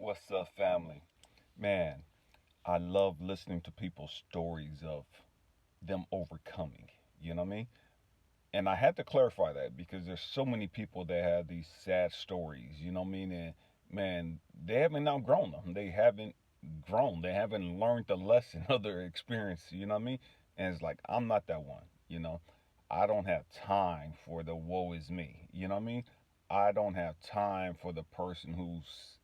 What's up, family? Man, I love listening to people's stories of them overcoming. You know what I mean? And I had to clarify that because there's so many people that have these sad stories. You know what I mean? And man, they haven't outgrown them. They haven't grown. They haven't learned the lesson of their experience. You know what I mean? And it's like I'm not that one. I don't have time for the woe is me. You know what I mean? I don't have time for the person who's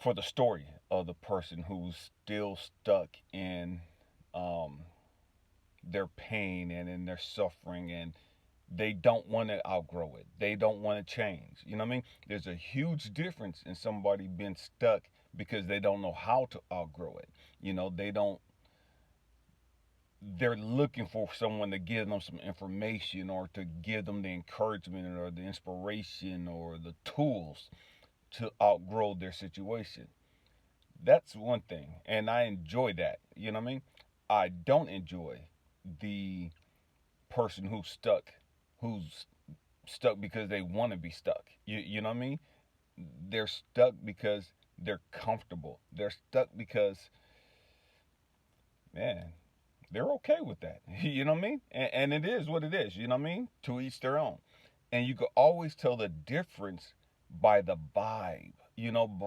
for the story of the person who's still stuck in um, their pain and in their suffering, and they don't want to outgrow it. They don't want to change. You know what I mean? There's a huge difference in somebody being stuck because they don't know how to outgrow it. They don't. They're looking for someone to give them some information or to give them the encouragement or the inspiration or the tools to outgrow their situation. That's one thing, and I enjoy that. You know what I mean? I don't enjoy the person who's stuck because they want to be stuck. You know what I mean? They're stuck because they're comfortable. They're stuck because, man, they're okay with that. You know what I mean? And it is what it is. You know what I mean? To each their own. And you can always tell the difference by the vibe,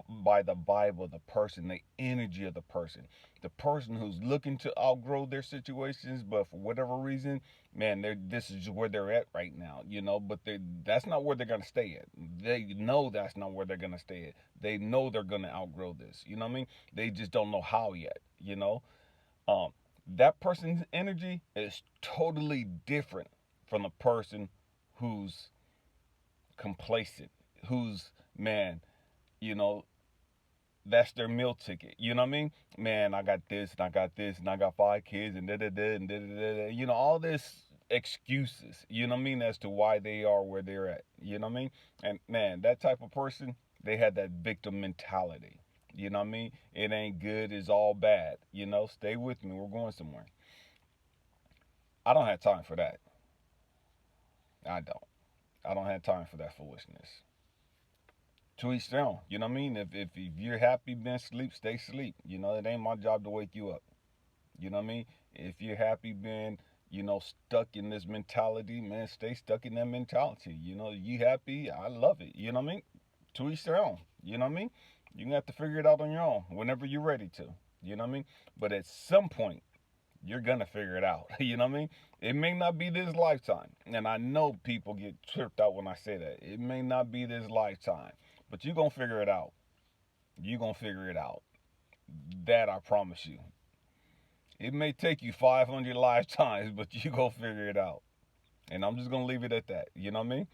by the vibe of the person, the energy of the person. The person who's looking to outgrow their situations, but for whatever reason, man, this is where they're at right now, but that's not where they're going to stay at. They know that's not where they're going to stay at. They know they're going to outgrow this, you know what I mean? They just don't know how yet. Um, that person's energy is totally different from the person who's complacent, who's, man, you know, that's their meal ticket. You know what I mean? Man, I got this and I got this and I got 5 kids and da da da and da da da. All this excuses. You know what I mean? As to why they are where they're at. You know what I mean? And man, that type of person, they had that victim mentality. You know what I mean? It ain't good, it's all bad. Stay with me. We're going somewhere. I don't have time for that. I don't. I don't have time for that foolishness. To each their own. You know what I mean? If you're happy being asleep, stay asleep. It ain't my job to wake you up. You know what I mean? If you're happy being, stuck in this mentality, man, stay stuck in that mentality. You happy, I love it. You know what I mean? To each their own. You know what I mean? You're gonna have to figure it out on your own whenever you're ready to. You know what I mean? But at some point, you're gonna figure it out. You know what I mean? It may not be this lifetime. And I know people get tripped out when I say that. It may not be this lifetime. But you're gonna figure it out. You're gonna figure it out. That I promise you. It may take you 500 lifetimes, but you gonna figure it out. And I'm just gonna leave it at that. You know what I mean?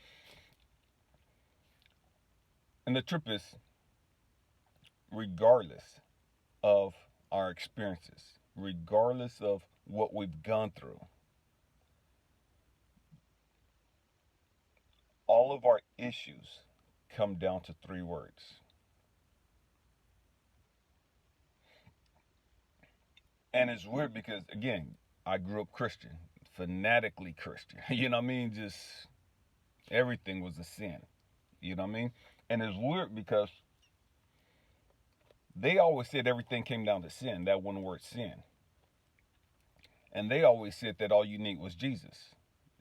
And the trip is, regardless of our experiences, regardless of what we've gone through, all of our issues come down to 3 words. And it's weird because, again, I grew up Christian, fanatically Christian. You know what I mean? Just everything was a sin. You know what I mean? And it's weird because they always said everything came down to sin, that one word sin. And they always said that all you need was Jesus.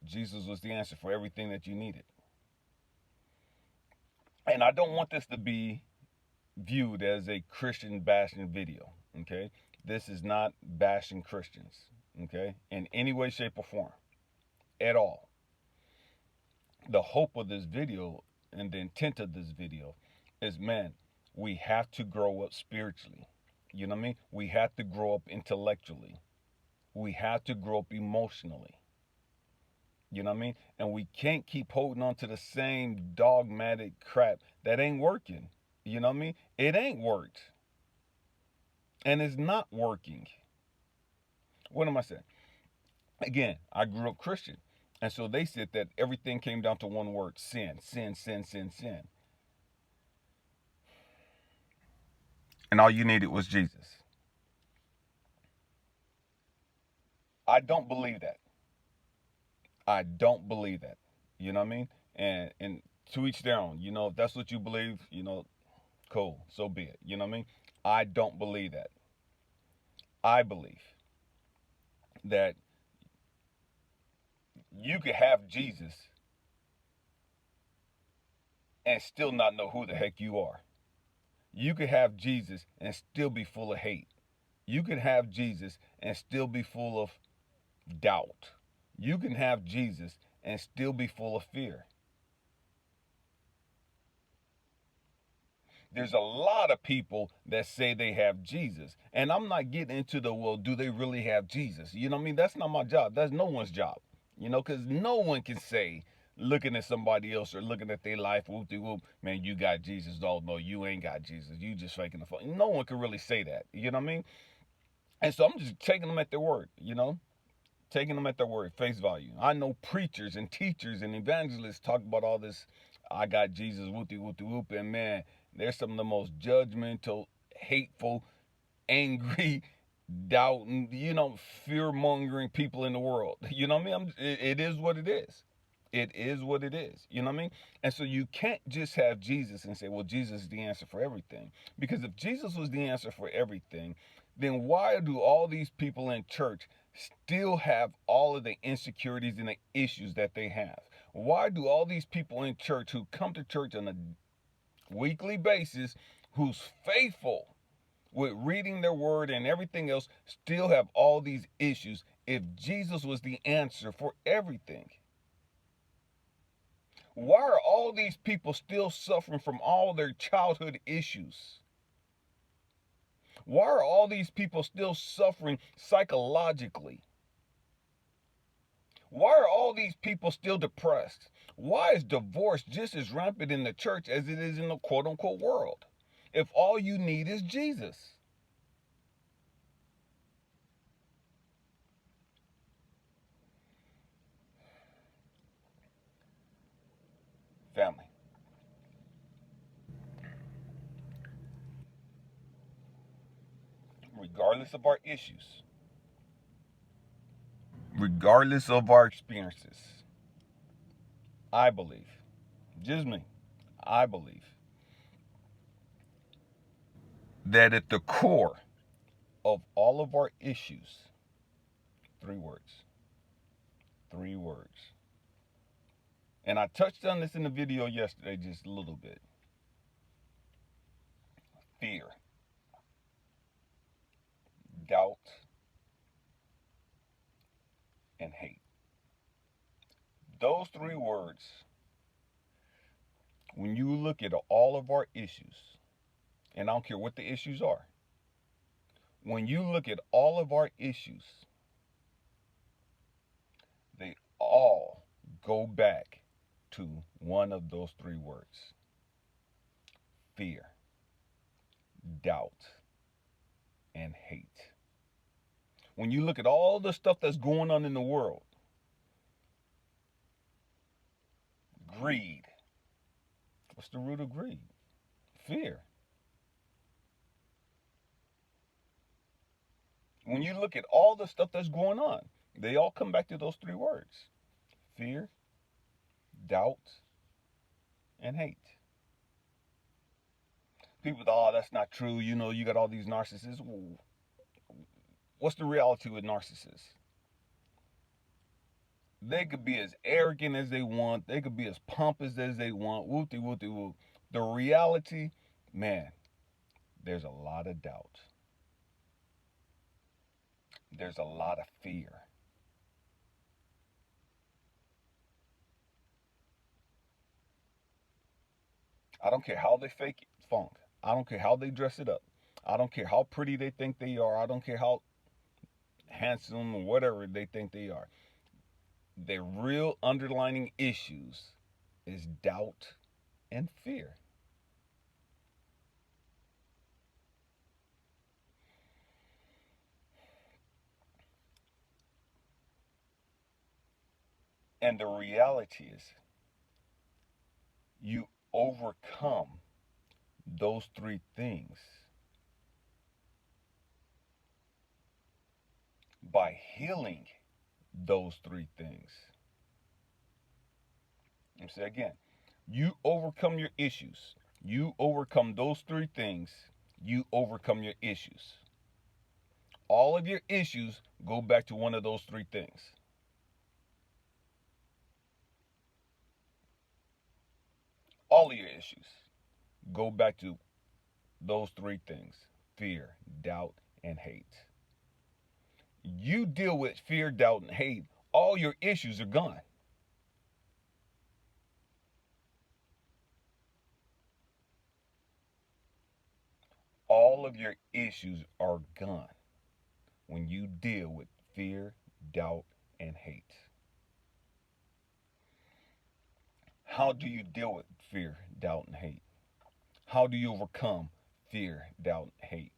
Jesus was the answer for everything that you needed. And I don't want this to be viewed as a Christian bashing video, okay? This is not bashing Christians, okay? In any way, shape, or form, at all. The hope of this video and the intent of this video is, man, we have to grow up spiritually. You know what I mean? We have to grow up intellectually. We have to grow up emotionally. You know what I mean? And we can't keep holding on to the same dogmatic crap that ain't working. You know what I mean? It ain't worked. And it's not working. What am I saying? Again, I grew up Christian. And so they said that everything came down to one word: sin, sin, sin, sin, sin. And all you needed was Jesus. I don't believe that. I don't believe that. You know what I mean? And to each their own. If that's what you believe, Cool. So be it. You know what I mean? I don't believe that. I believe that you could have Jesus and still not know who the heck you are. You could have Jesus and still be full of hate. You could have Jesus and still be full of doubt. You can have Jesus and still be full of fear. There's a lot of people that say they have Jesus. And I'm not getting into the, well, do they really have Jesus? You know what I mean? That's not my job. That's no one's job. You know, because no one can say, looking at somebody else or looking at their life, whoop de whoop, man, you got Jesus. Oh, no, you ain't got Jesus. You just faking the phone. No one can really say that. You know what I mean? And so I'm just taking them at their word, you know? Taking them at their word, face value. I know preachers and teachers and evangelists talk about all this. I got Jesus, whoopty whoopty whoop, and man, they're some of the most judgmental, hateful, angry, doubting, fear mongering people in the world. You know what I mean? It is what it is. It is what it is. You know what I mean? And so you can't just have Jesus and say, well, Jesus is the answer for everything. Because if Jesus was the answer for everything, then why do all these people in church still have all of the insecurities and the issues that they have? Why do all these people in church who come to church on a weekly basis, who's faithful with reading their word and everything else, still have all these issues if Jesus was the answer for everything? Why are all these people still suffering from all their childhood issues? Why are all these people still suffering psychologically? Why are all these people still depressed? Why is divorce just as rampant in the church as it is in the quote unquote world? If all you need is Jesus. Family, regardless of our issues, regardless of our experiences, I believe, just me, I believe that at the core of all of our issues, three words, three words. And I touched on this in the video yesterday just a little bit. Fear, doubt, and hate. Those three words, when you look at all of our issues, and I don't care what the issues are, when you look at all of our issues, they all go back to one of those three words: fear, doubt, and hate. When you look at all the stuff that's going on in the world, greed. What's the root of greed? Fear. When you look at all the stuff that's going on, they all come back to those three words: fear, doubt, and hate. People thought, oh, that's not true. You got all these narcissists. What's the reality with narcissists? They could be as arrogant as they want. They could be as pompous as they want. Whoopty whoopty whoop. The reality, man, there's a lot of doubt. There's a lot of fear. I don't care how they fake it, funk. I don't care how they dress it up. I don't care how pretty they think they are. I don't care how handsome or whatever they think they are. Their real underlining issues is doubt and fear. And the reality is, you overcome those three things by healing those three things. Let me say again, you overcome your issues. You overcome those three things, you overcome your issues. All of your issues go back to one of those three things. All of your issues go back to those three things: fear, doubt, and hate. You deal with fear, doubt, and hate, all your issues are gone. All of your issues are gone when you deal with fear, doubt, and hate. How do you deal with fear, doubt, and hate? How do you overcome fear, doubt, and hate?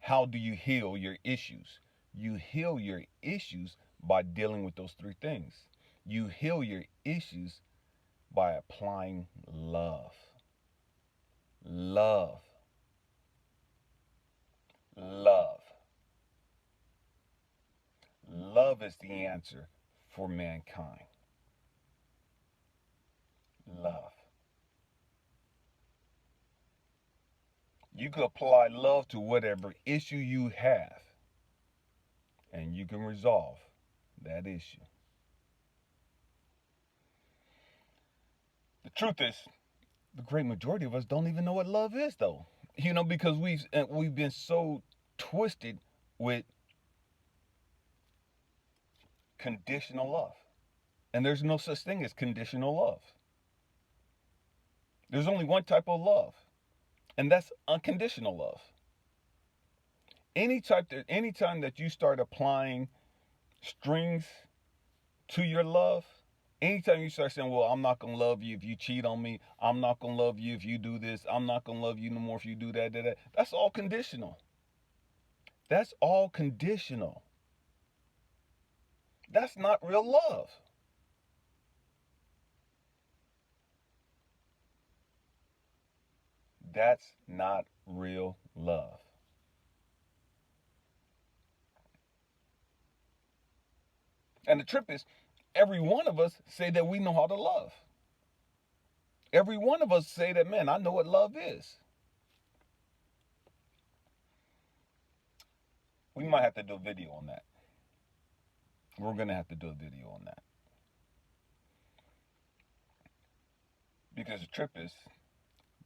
How do you heal your issues? You heal your issues by dealing with those three things. You heal your issues by applying love. Love. Love. Love is the answer for mankind. Love. You can apply love to whatever issue you have, and you can resolve that issue. The truth is, the great majority of us don't even know what love is, though. Because we've been so twisted with conditional love, and there's no such thing as conditional love. There's only one type of love, and that's unconditional love. Anytime that you start applying strings to your love, anytime you start saying, well, I'm not going to love you if you cheat on me, I'm not going to love you if you do this, I'm not going to love you no more if you do that, that's all conditional. That's all conditional. That's not real love. That's not real love. And the trip is, every one of us say that we know how to love. Every one of us say that, man, I know what love is. We might have to do a video on that. We're going to have to do a video on that. Because the trip is,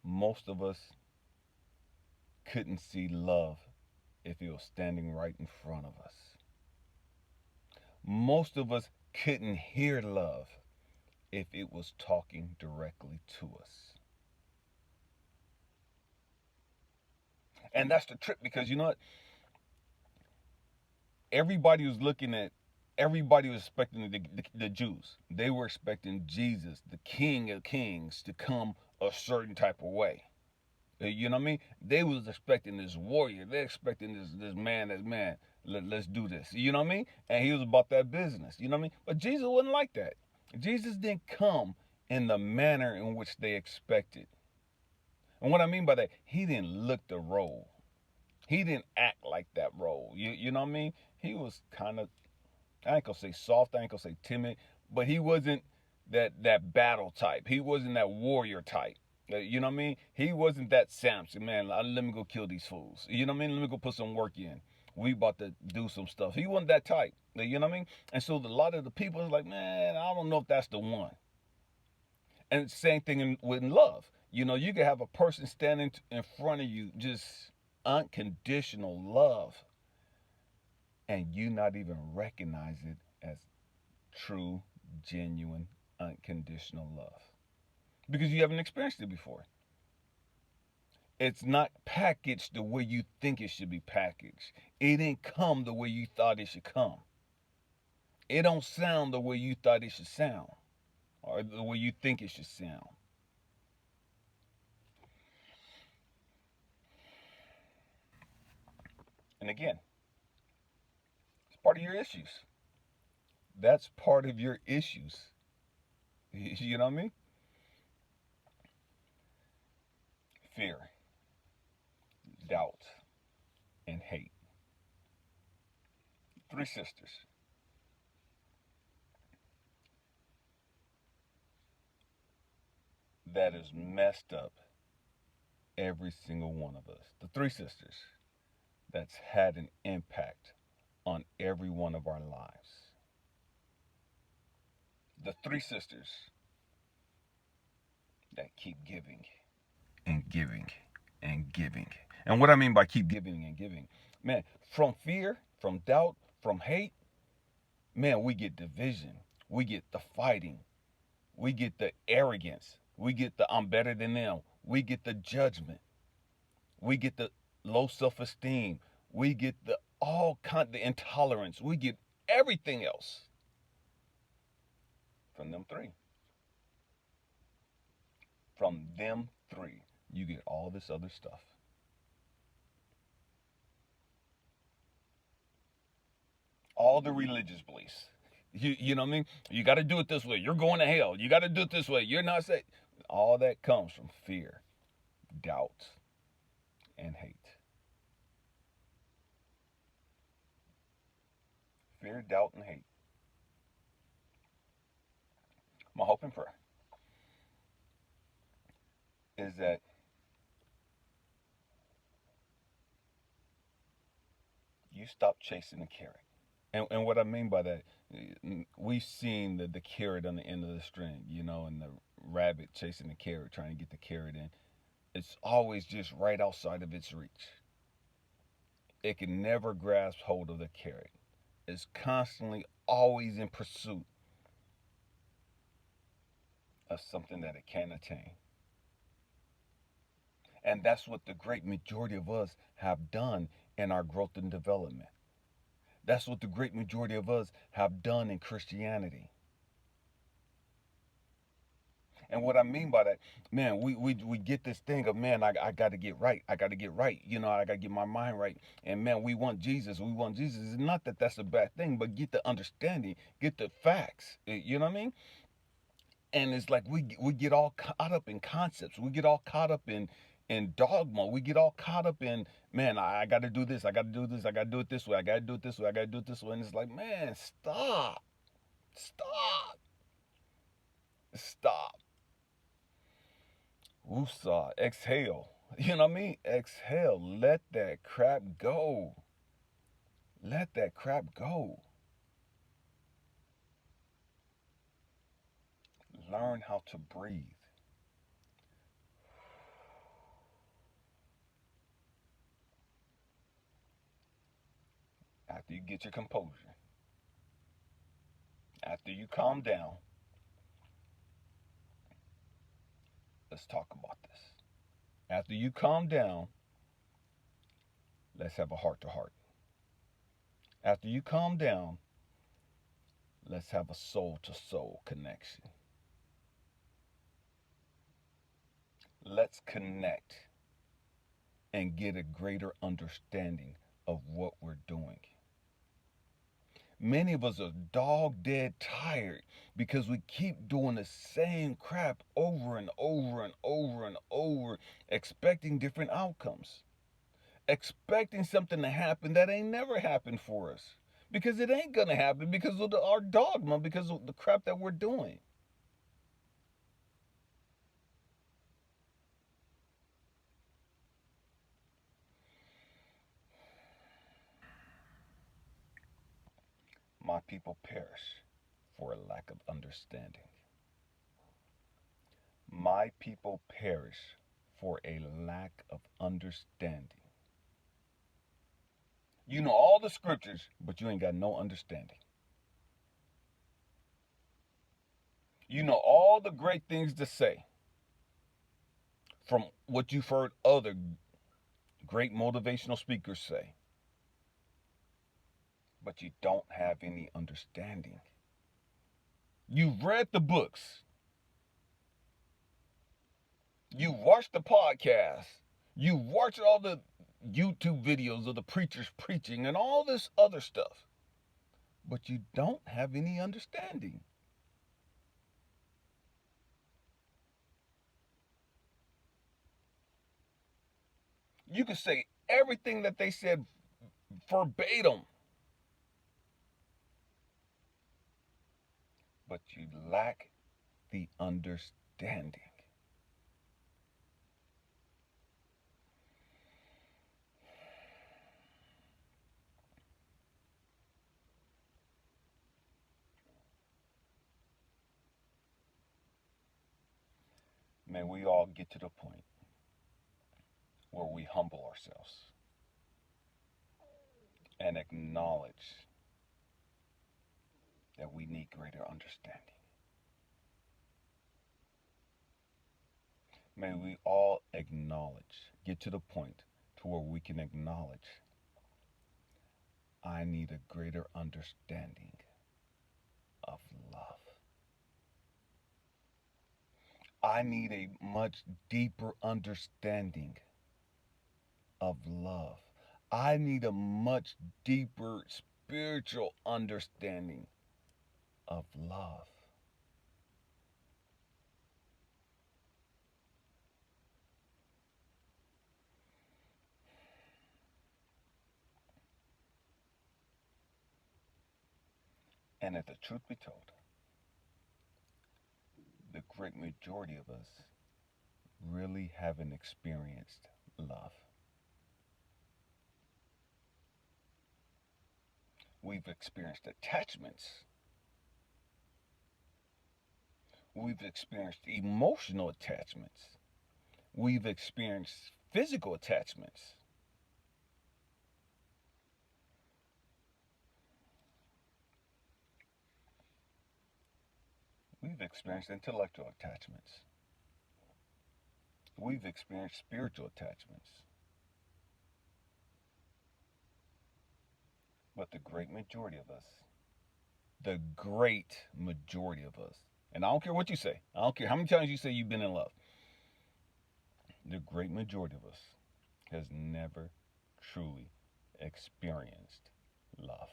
most of us couldn't see love if it was standing right in front of us. Most of us couldn't hear love if it was talking directly to us. And that's the trip, because you know what? Everybody was looking at, everybody was expecting the Jews. They were expecting Jesus, the King of Kings, to come a certain type of way. You know what I mean? They was expecting this warrior. They expecting this man, let's do this. You know what I mean? And he was about that business. You know what I mean? But Jesus wasn't like that. Jesus didn't come in the manner in which they expected. And what I mean by that, he didn't look the role. He didn't act like that role. You know what I mean? He was kind of, I ain't gonna say soft, I ain't gonna say timid, but he wasn't that battle type. He wasn't that warrior type. You know what I mean? He wasn't that Samson, man. Let me go kill these fools. You know what I mean? Let me go put some work in. We about to do some stuff. He wasn't that type. You know what I mean? And so a lot of the people is like, man, I don't know if that's the one. And same thing with love. You can have a person standing in front of you, just unconditional love, and you not even recognize it as true, genuine, unconditional love because you haven't experienced it before. It's not packaged the way you think it should be packaged. It didn't come the way you thought it should come. It don't sound the way you thought it should sound or the way you think it should sound. And again, it's part of your issues. That's part of your issues. You know what I mean? Fear, doubt, and hate. Three sisters. That is messed up every single one of us. The three sisters that's had an impact on every one of our lives. The three sisters that keep giving and giving and giving. And what I mean by keep giving and giving, man, from fear, from doubt, from hate, man, we get division. We get the fighting. We get the arrogance. We get the I'm better than them. We get the judgment. We get the low self-esteem. We get the intolerance. We get everything else from them three. From them three, you get all this other stuff. All the religious beliefs. You know what I mean? You got to do it this way. You're going to hell. You got to do it this way. You're not safe. All that comes from fear, doubt, and hate. Fear, doubt, and hate. My hope and prayer is that you stop chasing the carrot. And what I mean by that, we've seen the carrot on the end of the string, and the rabbit chasing the carrot, trying to get the carrot in. It's always just right outside of its reach. It can never grasp hold of the carrot. It's constantly always in pursuit of something that it can't attain. And that's what the great majority of us have done in our growth and development. That's what the great majority of us have done in Christianity. And what I mean by that, man, we get this thing of, man, I got to get right. I got to get right. I got to get my mind right. And, man, we want Jesus. We want Jesus. It's not that that's a bad thing, but get the understanding, get the facts. You know what I mean? And it's like we get all caught up in concepts. We get all caught up in dogma. We get all caught up in, man, I got to do this. I got to do this. I got to do it this way. I got to do it this way. I got to do it this way. And it's like, man, stop. Stop. Stop. Woosah. Exhale. You know what I mean? Exhale. Let that crap go. Let that crap go. Learn how to breathe. After you get your composure, after you calm down, let's talk about this. After you calm down, let's have a heart to heart. After you calm down, let's have a soul to soul connection. Let's connect and get a greater understanding of what we're doing. Many of us are dog dead tired because we keep doing the same crap over and over and over and over, expecting different outcomes, expecting something to happen that ain't never happened for us. Because it ain't gonna happen because of our dogma, because of the crap that we're doing. My people perish for a lack of understanding. My people perish for a lack of understanding. You know all the scriptures, but you ain't got no understanding. You know all the great things to say from what you've heard other great motivational speakers say, but you don't have any understanding. You've read the books, you watched the podcasts, you watched all the YouTube videos of the preachers preaching and all this other stuff, but you don't have any understanding. You can say everything that they said verbatim, but you lack the understanding. May we all get to the point where we humble ourselves and acknowledge that we need greater understanding. May we all get to the point to where we can acknowledge, I need a greater understanding of love. I need a much deeper understanding of love. I need a much deeper spiritual understanding of love. And if the truth be told, the great majority of us really haven't experienced love. We've experienced attachments. We've experienced emotional attachments. We've experienced physical attachments. We've experienced intellectual attachments. We've experienced spiritual attachments. But the great majority of us, and I don't care what you say, I don't care how many times you say you've been in love, the great majority of us has never truly experienced love.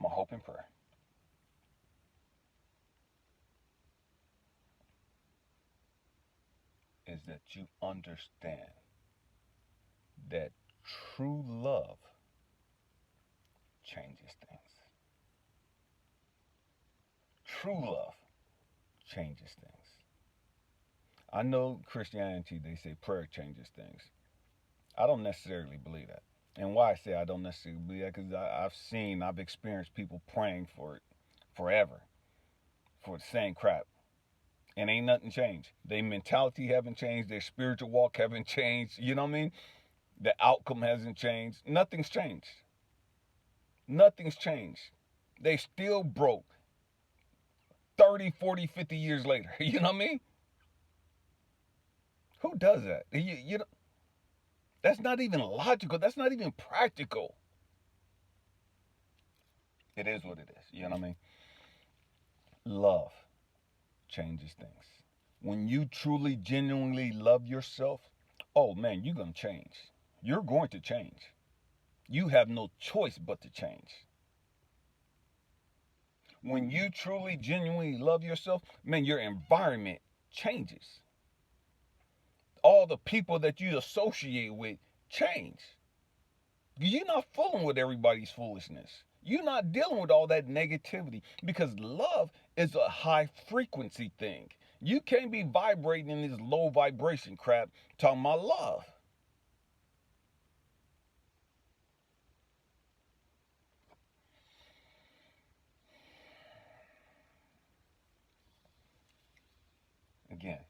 My hope and prayer is that you understand that true love changes things. True love changes things. I know Christianity, they say prayer changes things. I don't necessarily believe that. And why I say I don't necessarily believe that, because I've experienced people praying for it forever for the same crap. And ain't nothing changed. Their mentality haven't changed. Their spiritual walk haven't changed. You know what I mean? The outcome hasn't changed. Nothing's changed. Nothing's changed. They still broke 30, 40, 50 years later. You know what I mean? Who does that? You know, that's not even logical. That's not even practical. It is what it is. You know what I mean? Love changes things. When you truly, genuinely love yourself, oh man, you're going to change. You're going to change. You have no choice but to change. When you truly, genuinely love yourself, man, your environment changes. All the people that you associate with change. You're not fooling with everybody's foolishness. You're not dealing with all that negativity, because love is a high frequency thing. You can't be vibrating in this low vibration crap talking about love. Again,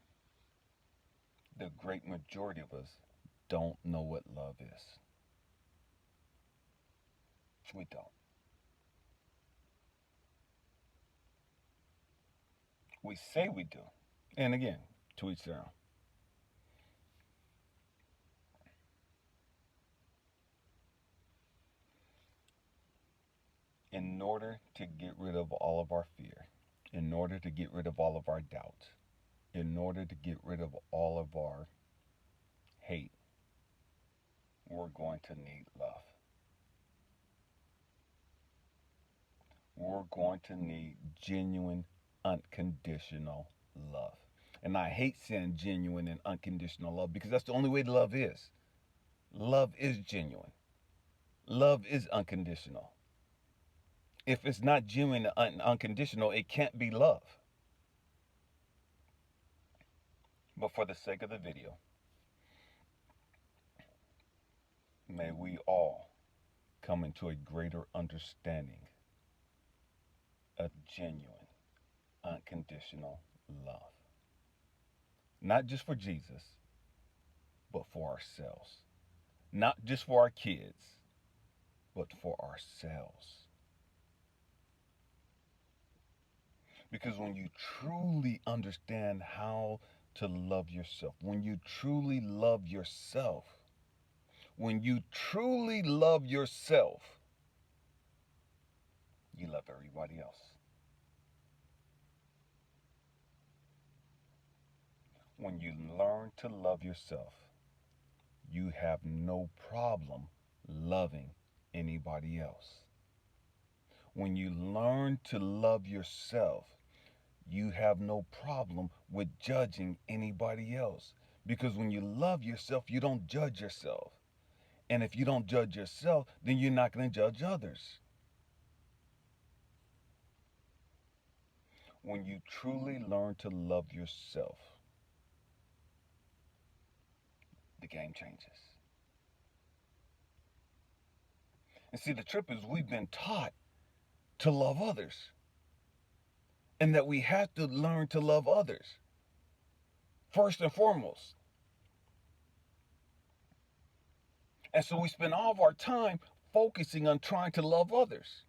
the great majority of us don't know what love is. We don't. We say we do. And again, to each their own. In order to get rid of all of our fear, in order to get rid of all of our doubt, in order to get rid of all of our hate, we're going to need love. We're going to need genuine, unconditional love. And I hate saying genuine and unconditional love, because that's the only way love is. Love is genuine. Love is unconditional. If it's not genuine and unconditional, it can't be love. But for the sake of the video, may we all come into a greater understanding a genuine, unconditional love. Not just for Jesus, but for ourselves. Not just for our kids, but for ourselves. Because when you truly understand how to love yourself, when you truly love yourself, when you truly love yourself, you love everybody else. When you learn to love yourself, you have no problem loving anybody else. When you learn to love yourself, you have no problem with judging anybody else. Because when you love yourself, you don't judge yourself. And if you don't judge yourself, then you're not going to judge others. When you truly learn to love yourself, the game changes. And see, the trip is we've been taught to love others, and that we have to learn to love others first and foremost. And so we spend all of our time focusing on trying to love others,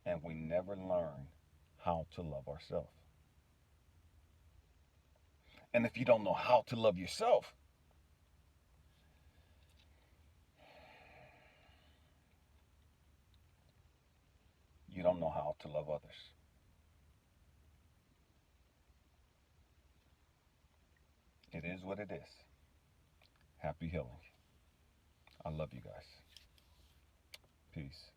and we never learn how to love ourselves. And if you don't know how to love yourself, you don't know how to love others. It is what it is. Happy healing. I love you guys. Peace.